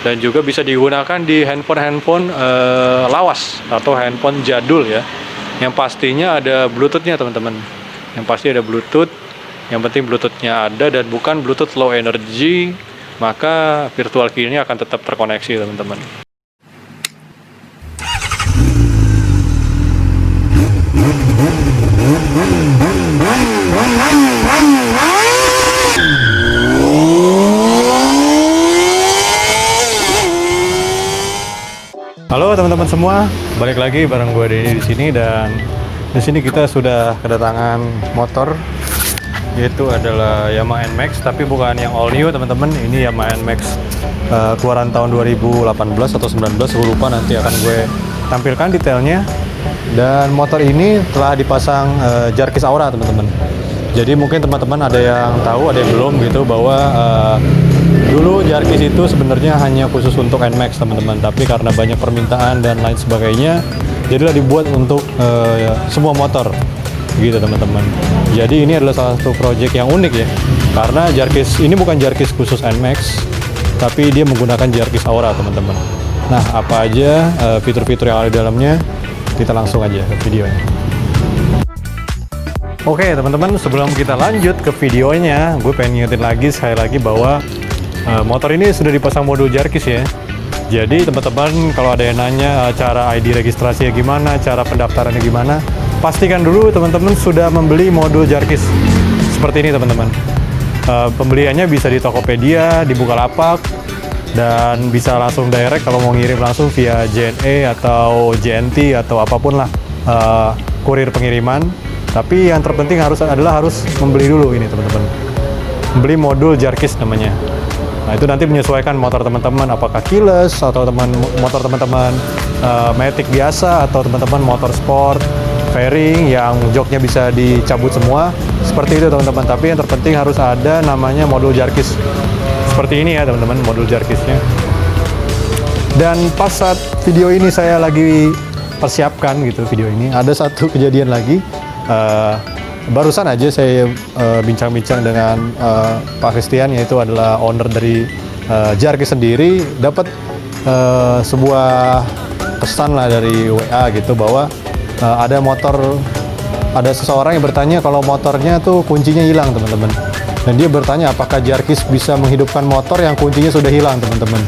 dan juga bisa digunakan di handphone lawas atau handphone jadul ya, yang pastinya ada Bluetooth-nya teman-teman, yang pasti ada Bluetooth, yang penting Bluetooth-nya ada dan bukan Bluetooth low energy, maka virtual key-nya akan tetap terkoneksi teman-teman. Halo teman-teman semua, balik lagi bareng gue Denny di sini, dan di sini kita sudah kedatangan motor, yaitu adalah Yamaha NMAX, tapi bukan yang all new teman-teman. Ini Yamaha NMAX keluaran tahun 2018 atau 19, gue lupa, nanti akan gue tampilkan detailnya. Dan motor ini telah dipasang jarkis Aura teman-teman. Jadi mungkin teman-teman ada yang tahu, ada yang belum gitu, bahwa dulu jarkis itu sebenarnya hanya khusus untuk NMAX teman-teman, tapi karena banyak permintaan dan lain sebagainya, jadilah dibuat untuk semua motor gitu teman-teman. Jadi ini adalah salah satu project yang unik ya, karena jarkis ini bukan jarkis khusus NMAX, tapi dia menggunakan jarkis Aura teman-teman. Nah, apa aja fitur-fitur yang ada di dalamnya, kita langsung aja ke videonya. Oke teman-teman, sebelum kita lanjut ke videonya, gue pengen ngingetin lagi sekali lagi bahwa motor ini sudah dipasang modul jarkis ya. Jadi teman-teman kalau ada yang nanya cara ID registrasinya gimana, cara pendaftarannya gimana, pastikan dulu teman-teman sudah membeli modul jarkis seperti ini teman-teman. Pembeliannya bisa di Tokopedia, di Bukalapak, dan bisa langsung direct kalau mau ngirim langsung via JNE atau JNT atau apapun lah kurir pengiriman. Tapi yang terpenting harus membeli dulu ini teman-teman, membeli modul jarkis namanya. Nah, itu nanti menyesuaikan motor teman-teman, apakah keyless atau motor teman-teman matic biasa, atau teman-teman motor sport fairing yang joknya bisa dicabut semua, seperti itu teman-teman. Tapi yang terpenting harus ada namanya modul jarkis seperti ini ya teman-teman, modul jarkisnya. Dan pas saat video ini saya lagi persiapkan gitu video ini, ada satu kejadian lagi. Barusan aja saya bincang-bincang dengan Pak Christian, yaitu adalah owner dari jarkis sendiri, dapat sebuah pesan lah dari WA gitu, bahwa ada seseorang yang bertanya kalau motornya tuh kuncinya hilang teman-teman, dan dia bertanya apakah jarkis bisa menghidupkan motor yang kuncinya sudah hilang teman-teman.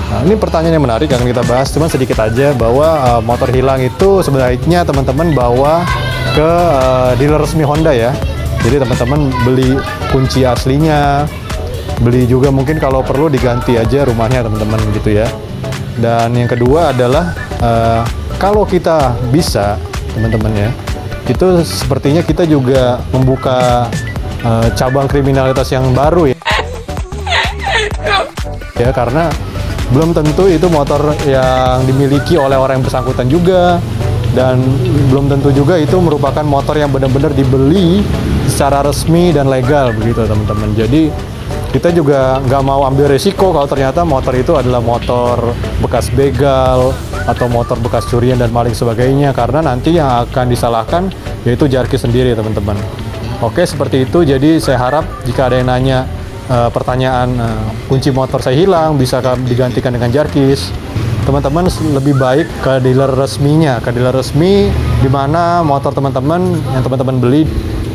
Nah, ini pertanyaan yang menarik yang kita bahas, cuma sedikit aja, bahwa motor hilang itu sebaiknya teman-teman bawa ke dealer resmi Honda ya. Jadi teman-teman beli kunci aslinya, beli juga mungkin kalau perlu diganti aja rumahnya teman-teman gitu ya. Dan yang kedua adalah kalau kita bisa teman-teman ya, itu sepertinya kita juga membuka cabang kriminalitas yang baru ya. Ya, karena belum tentu itu motor yang dimiliki oleh orang yang bersangkutan juga, dan belum tentu juga itu merupakan motor yang benar-benar dibeli secara resmi dan legal begitu teman-teman. Jadi kita juga nggak mau ambil resiko kalau ternyata motor itu adalah motor bekas begal atau motor bekas curian dan maling sebagainya, karena nanti yang akan disalahkan yaitu jarkis sendiri teman-teman. Oke, seperti itu. Jadi saya harap jika ada yang nanya pertanyaan kunci motor saya hilang, bisa digantikan dengan jarkis, teman-teman lebih baik ke dealer resminya, ke dealer resmi di mana motor teman-teman yang teman-teman beli.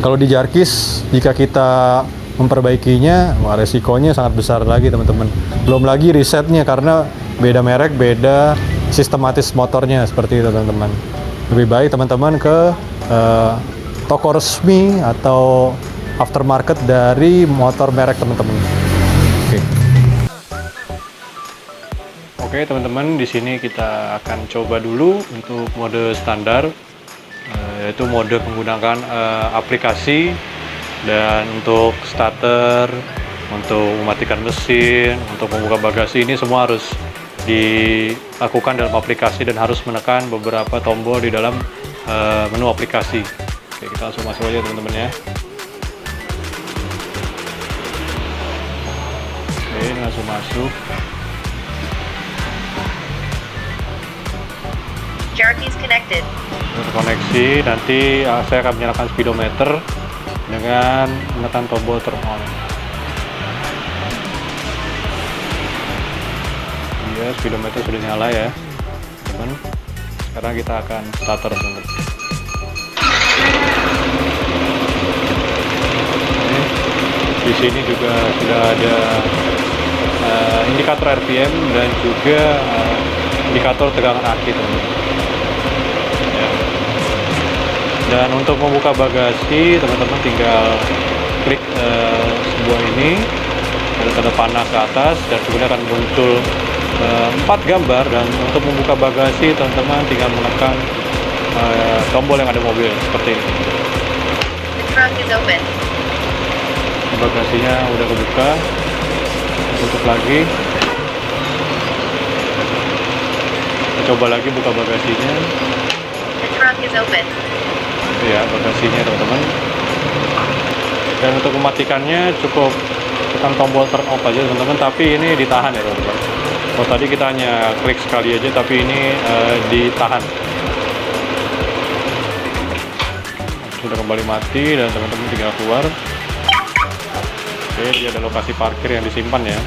Kalau di jarkis, jika kita memperbaikinya, wah, resikonya sangat besar lagi teman-teman. Belum lagi risetnya, karena beda merek, beda sistematis motornya, seperti itu teman-teman. Lebih baik teman-teman ke toko resmi atau aftermarket dari motor merek teman-teman. Oke teman-teman, di sini kita akan coba dulu untuk mode standar, yaitu mode menggunakan aplikasi. Dan untuk starter, untuk mematikan mesin, untuk membuka bagasi, ini semua harus dilakukan dalam aplikasi dan harus menekan beberapa tombol di dalam menu aplikasi. Oke, kita langsung masuk aja teman-teman ya. Oke, ini langsung masuk. Jarkis connected. Terkoneksi, nanti saya akan menyalakan speedometer dengan menekan tombol turn on. Oke, speedometer sudah nyala ya teman. Sekarang kita akan starter teman. Di sini juga sudah ada indikator RPM dan juga indikator tegangan aki teman. Ya. Dan untuk membuka bagasi teman-teman tinggal klik sebuah ini, ada tanda panah ke atas dan kemudian akan muncul 4 gambar. Dan untuk membuka bagasi teman-teman tinggal menekan tombol yang ada mobil seperti ini. The trunk is open. Bagasinya udah kebuka, tutup lagi. Coba lagi buka bagasinya. The trunk is open. Ya, bagasinya teman-teman. Dan untuk mematikannya cukup tekan tombol turn off aja teman-teman, tapi ini ditahan ya teman-teman. Oh, tadi kita hanya klik sekali aja, tapi ini ditahan. Sudah kembali mati dan teman-teman tinggal keluar. Oke, dia ada lokasi parkir yang disimpan ya.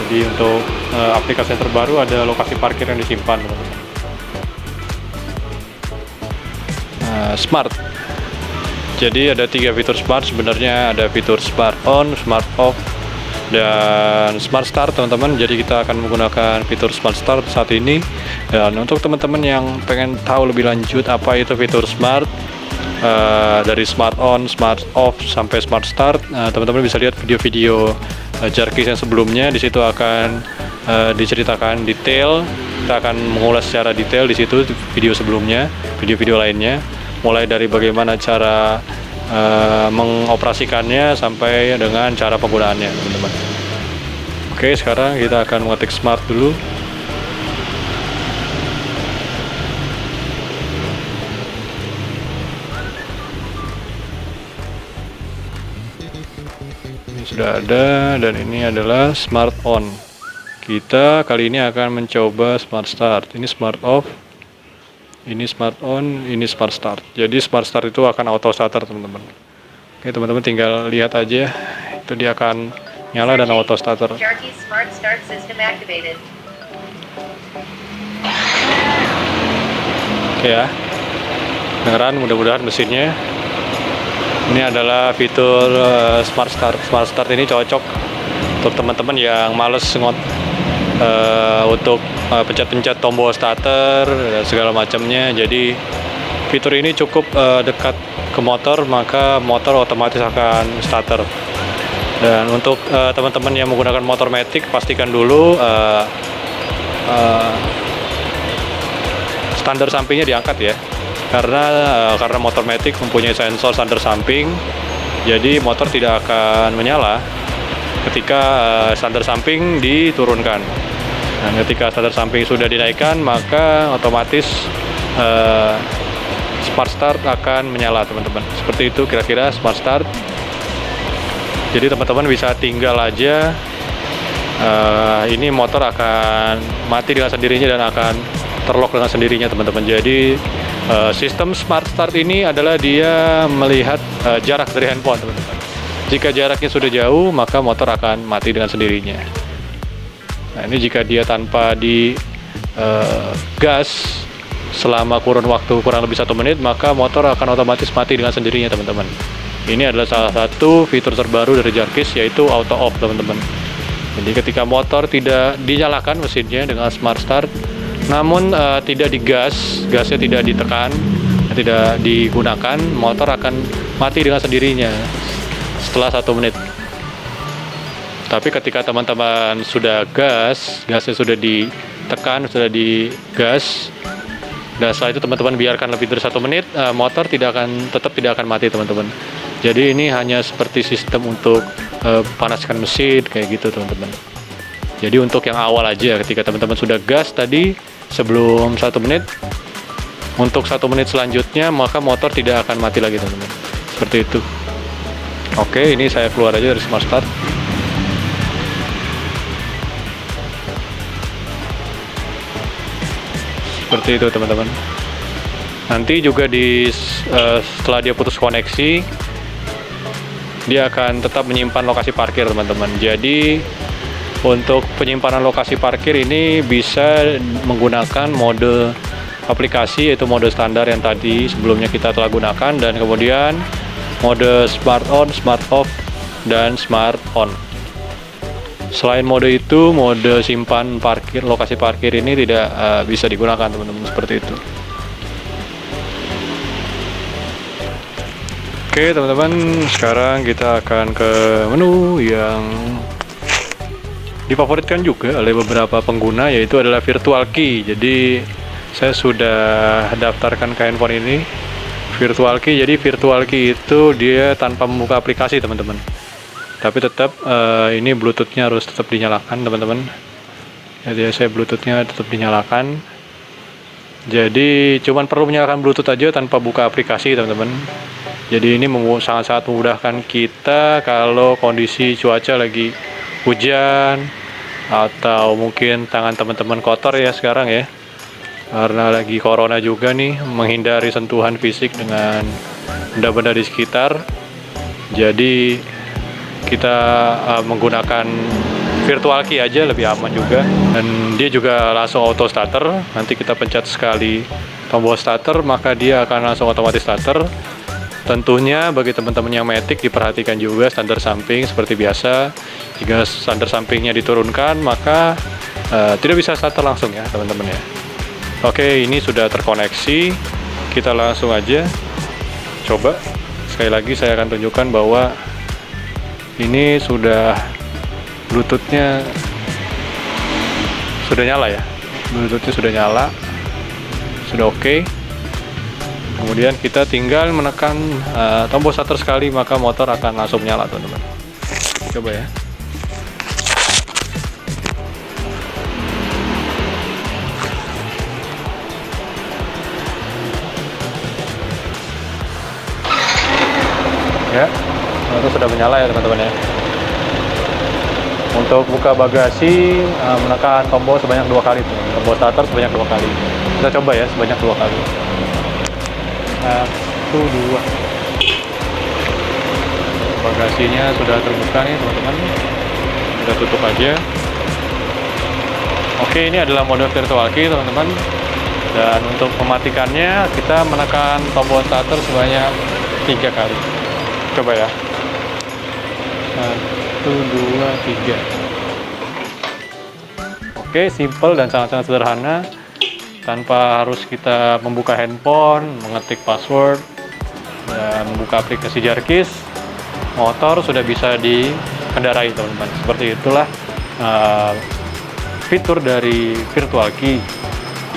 Jadi untuk aplikasi yang terbaru ada lokasi parkir yang disimpan teman-teman. Smart. Jadi ada 3 fitur smart sebenarnya, ada fitur smart on, smart off, dan smart start teman-teman. Jadi kita akan menggunakan fitur smart start saat ini. Dan untuk teman-teman yang pengen tahu lebih lanjut apa itu fitur smart, dari smart on, smart off sampai smart start, teman-teman bisa lihat video-video Jarkis yang sebelumnya. Di situ akan diceritakan detail. Kita akan mengulas secara detail di situ video sebelumnya, video-video lainnya, mulai dari bagaimana cara mengoperasikannya sampai dengan cara penggunaannya, teman-teman. Oke, sekarang kita akan mengetik smart dulu. Ini sudah ada, dan ini adalah smart on. Kita kali ini akan mencoba smart start. Ini smart off, ini smart on, ini smart start. Jadi smart start itu akan auto starter teman-teman. Oke, teman-teman tinggal lihat aja, itu dia akan nyala dan auto starter. Jarkey's smart start system activated. Oke ya, beneran, mudah-mudahan mesinnya. Ini adalah fitur smart start. Smart start ini cocok untuk teman-teman yang males untuk pencet-pencet tombol starter dan segala macamnya. Jadi fitur ini cukup dekat ke motor, maka motor otomatis akan starter. Dan untuk teman-teman yang menggunakan motor matic, pastikan dulu standar sampingnya diangkat ya, karena motor matic mempunyai sensor standar samping, jadi motor tidak akan menyala ketika standar samping diturunkan. Dan ketika standar samping sudah dinaikkan, maka otomatis smart start akan menyala teman-teman. Seperti itu kira-kira smart start. Jadi teman-teman bisa tinggal aja, ini motor akan mati dengan sendirinya dan akan terlock dengan sendirinya teman-teman. Jadi sistem smart start ini adalah dia melihat jarak dari handphone teman-teman. Jika jaraknya sudah jauh, maka motor akan mati dengan sendirinya. Nah, ini jika dia tanpa di gas selama kurun waktu kurang lebih 1 menit, maka motor akan otomatis mati dengan sendirinya teman-teman. Ini adalah salah satu fitur terbaru dari Jarkis, yaitu auto off teman-teman. Jadi ketika motor tidak dinyalakan mesinnya dengan smart start, namun tidak digas, gasnya tidak ditekan, tidak digunakan, motor akan mati dengan sendirinya setelah 1 menit. Tapi ketika teman-teman sudah gasnya sudah ditekan, sudah digas, dan setelah itu teman-teman biarkan lebih dari 1 menit, motor tetap tidak akan mati teman-teman. Jadi ini hanya seperti sistem untuk panaskan mesin kayak gitu teman-teman. Jadi untuk yang awal aja, ketika teman-teman sudah gas tadi sebelum 1 menit, untuk 1 menit selanjutnya maka motor tidak akan mati lagi teman-teman. Seperti itu. Oke, ini saya keluar aja dari smart start. Seperti itu teman-teman. Nanti juga setelah dia putus koneksi, dia akan tetap menyimpan lokasi parkir teman-teman. Jadi Untuk penyimpanan lokasi parkir ini bisa menggunakan mode aplikasi, yaitu mode standar yang tadi sebelumnya kita telah gunakan, dan kemudian mode smart on, smart off, dan smart on. Selain mode itu, mode simpan parkir, lokasi parkir ini tidak bisa digunakan teman-teman, seperti itu. Oke teman-teman, sekarang kita akan ke menu yang difavoritkan juga oleh beberapa pengguna, yaitu adalah virtual key. Jadi saya sudah daftarkan ke handphone ini virtual key. Jadi virtual key itu dia tanpa membuka aplikasi teman-teman, tapi tetap ini bluetoothnya harus tetap dinyalakan teman-teman. Jadi saya bluetoothnya tetap dinyalakan, jadi cuman perlu menyalakan bluetooth aja tanpa buka aplikasi teman-teman. Jadi ini sangat-sangat memudahkan kita kalau kondisi cuaca lagi hujan atau mungkin tangan teman-teman kotor ya sekarang ya, karena lagi corona juga nih, menghindari sentuhan fisik dengan benda-benda di sekitar. Jadi kita menggunakan virtual key aja lebih aman juga, dan dia juga langsung auto starter. Nanti kita pencet sekali tombol starter, maka dia akan langsung otomatis starter. Tentunya bagi teman-teman yang matic diperhatikan juga standar samping seperti biasa. Jika standar sampingnya diturunkan, maka tidak bisa starter langsung ya teman-teman ya. Oke, ini sudah terkoneksi. Kita langsung aja coba. Sekali lagi saya akan tunjukkan bahwa ini sudah Bluetoothnya sudah nyala ya. Bluetoothnya sudah nyala, sudah oke. Kemudian kita tinggal menekan tombol starter sekali, maka motor akan langsung menyala teman-teman. Coba ya. Ya, motor sudah menyala ya teman-teman ya. Untuk buka bagasi menekan tombol sebanyak 2 kali, tombol starter sebanyak 2 kali. Kita coba ya sebanyak 2 kali. 1, 2. Bagasinya sudah terbuka nih teman-teman. Kita tutup aja. Oke, ini adalah mode virtual key teman-teman. Dan untuk mematikannya kita menekan tombol starter sebanyak 3 kali. Coba ya. 1, 2, 3. Oke, simple dan sangat-sangat sederhana. Tanpa harus kita membuka handphone, mengetik password, dan membuka aplikasi Jarkis, motor sudah bisa dikendarai teman-teman. Seperti itulah fitur dari virtual key.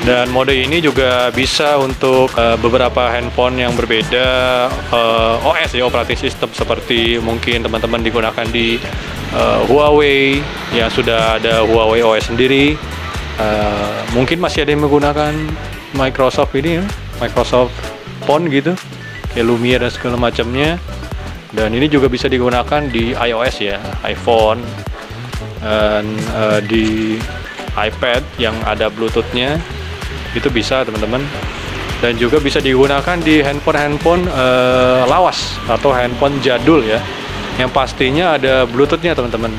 Dan mode ini juga bisa untuk beberapa handphone yang berbeda OS ya, operating system, seperti mungkin teman-teman digunakan di Huawei yang sudah ada Huawei OS sendiri. Mungkin masih ada yang menggunakan Microsoft ini ya, Microsoft Phone gitu, kayak Lumia dan segala macamnya. Dan ini juga bisa digunakan di iOS ya, iPhone, dan di iPad yang ada Bluetoothnya, itu bisa teman-teman. Dan juga bisa digunakan di handphone lawas atau handphone jadul ya, yang pastinya ada Bluetoothnya teman-teman.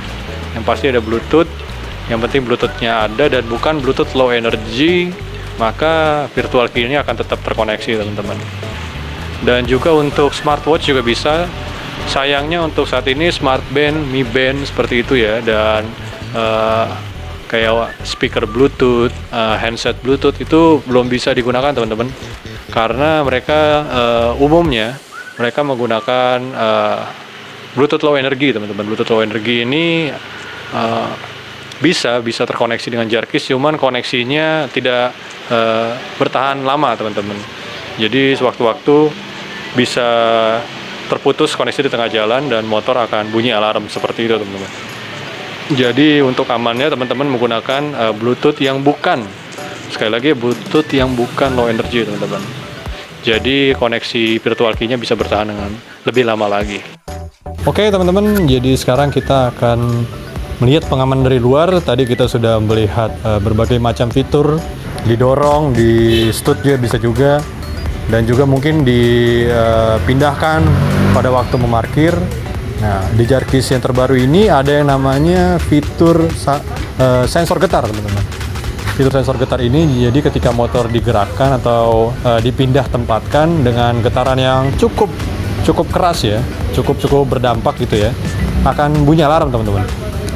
Yang pasti ada Bluetooth. Yang penting Bluetoothnya ada dan bukan Bluetooth low energy, maka virtual key ini akan tetap terkoneksi teman-teman. Dan juga untuk smartwatch juga bisa. Sayangnya untuk saat ini smart band, Mi Band seperti itu ya, dan kayak speaker Bluetooth, handset Bluetooth itu belum bisa digunakan teman-teman, karena mereka umumnya mereka menggunakan Bluetooth low energy teman-teman. Bluetooth low energy ini bisa terkoneksi dengan Jarkis, cuman koneksinya tidak bertahan lama teman-teman. Jadi sewaktu-waktu bisa terputus koneksi di tengah jalan dan motor akan bunyi alarm seperti itu teman-teman. Jadi untuk amannya teman-teman menggunakan Bluetooth yang bukan, sekali lagi Bluetooth yang bukan low energy teman-teman. Jadi koneksi virtual key-nya bisa bertahan dengan lebih lama lagi. Oke teman-teman, jadi sekarang kita akan melihat pengaman dari luar. Tadi kita sudah melihat berbagai macam fitur, didorong, di stud juga bisa juga, dan juga mungkin dipindahkan pada waktu memarkir. Nah, di Jarkis yang terbaru ini ada yang namanya fitur sensor getar, teman-teman. Fitur sensor getar ini jadi ketika motor digerakkan atau dipindah tempatkan dengan getaran yang cukup keras ya, cukup berdampak gitu ya, akan bunyi alarm, teman-teman.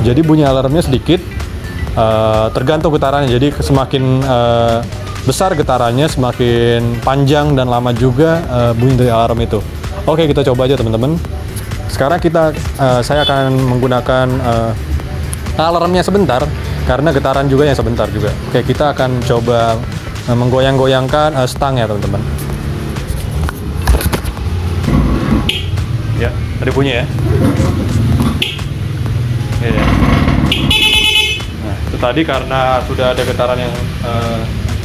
Jadi bunyi alarmnya sedikit, tergantung getarannya. Jadi semakin besar getarannya, semakin panjang dan lama juga bunyi dari alarm itu. Oke, kita coba aja, teman-teman. Sekarang saya akan menggunakan alarmnya sebentar karena getaran juga yang sebentar juga. Oke, kita akan coba menggoyang-goyangkan stang ya, teman-teman. Ya, tadi bunyi ya. Oke. Nah, itu tadi karena sudah ada getaran yang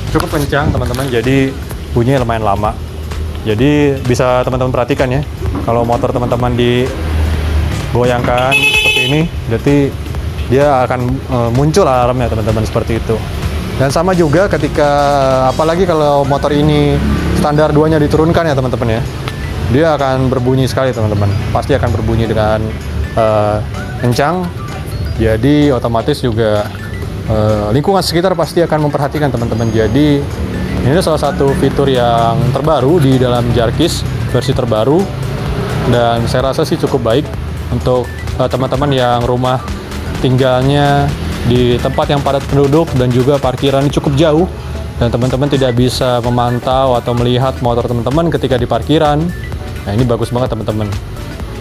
cukup kencang, teman-teman. Jadi bunyinya lumayan lama. Jadi bisa teman-teman perhatikan ya, kalau motor teman-teman digoyangkan seperti ini, berarti dia akan muncul alarmnya, teman-teman, seperti itu. Dan sama juga ketika, apalagi kalau motor ini standar 2-nya diturunkan ya, teman-teman ya, dia akan berbunyi sekali, teman-teman. Pasti akan berbunyi dengan kencang. Jadi otomatis juga lingkungan sekitar pasti akan memperhatikan, teman-teman. Jadi ini salah satu fitur yang terbaru di dalam Jarkis versi terbaru, dan saya rasa sih cukup baik untuk teman-teman yang rumah tinggalnya di tempat yang padat penduduk dan juga parkirannya cukup jauh, dan teman-teman tidak bisa memantau atau melihat motor teman-teman ketika di parkiran. Nah, ini bagus banget, teman-teman.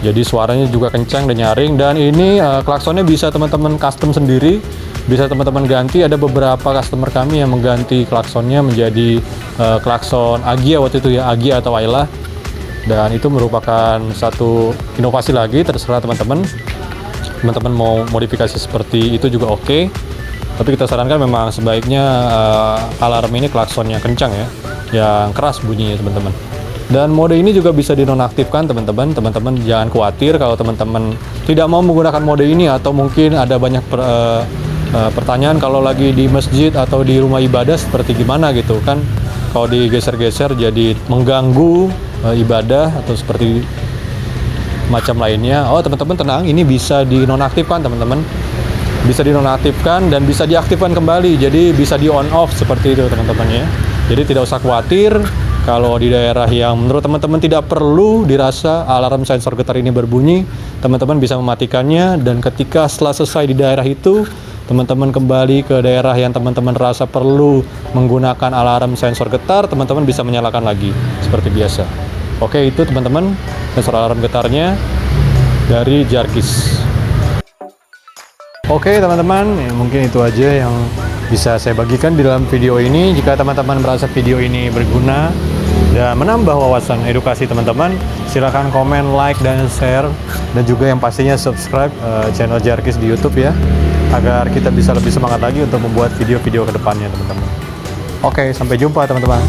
Jadi suaranya juga kencang dan nyaring, dan ini klaksonnya bisa teman-teman custom sendiri. Bisa teman-teman ganti. Ada beberapa customer kami yang mengganti klaksonnya menjadi klakson Agia waktu itu ya, Agia atau Ayla. Dan itu merupakan satu inovasi lagi, terserah teman-teman. Teman-teman mau modifikasi seperti itu juga oke. Tapi kita sarankan memang sebaiknya alarm ini klaksonnya kencang ya, yang keras bunyinya, teman-teman. Dan mode ini juga bisa dinonaktifkan, teman-teman. Teman-teman jangan khawatir kalau teman-teman tidak mau menggunakan mode ini, atau mungkin ada banyak pertanyaan kalau lagi di masjid atau di rumah ibadah seperti gimana gitu kan, kalau digeser-geser jadi mengganggu ibadah atau seperti macam lainnya. Oh, teman-teman tenang, ini bisa dinonaktifkan, teman-teman. Bisa dinonaktifkan dan bisa diaktifkan kembali, jadi bisa di on off seperti itu, teman-teman ya. Jadi tidak usah khawatir kalau di daerah yang menurut teman-teman tidak perlu dirasa alarm sensor getar ini berbunyi, teman-teman bisa mematikannya, dan ketika setelah selesai di daerah itu, teman-teman kembali ke daerah yang teman-teman rasa perlu menggunakan alarm sensor getar, teman-teman bisa menyalakan lagi seperti biasa. Oke, itu teman-teman sensor alarm getarnya dari Jarkis. Oke teman-teman, ya, mungkin itu aja yang bisa saya bagikan di dalam video ini. Jika teman-teman merasa video ini berguna dan menambah wawasan edukasi teman-teman, silahkan komen, like, dan share, dan juga yang pastinya subscribe channel Jarkis di YouTube ya, agar kita bisa lebih semangat lagi untuk membuat video-video ke depannya, teman-teman. Oke, sampai jumpa teman-teman.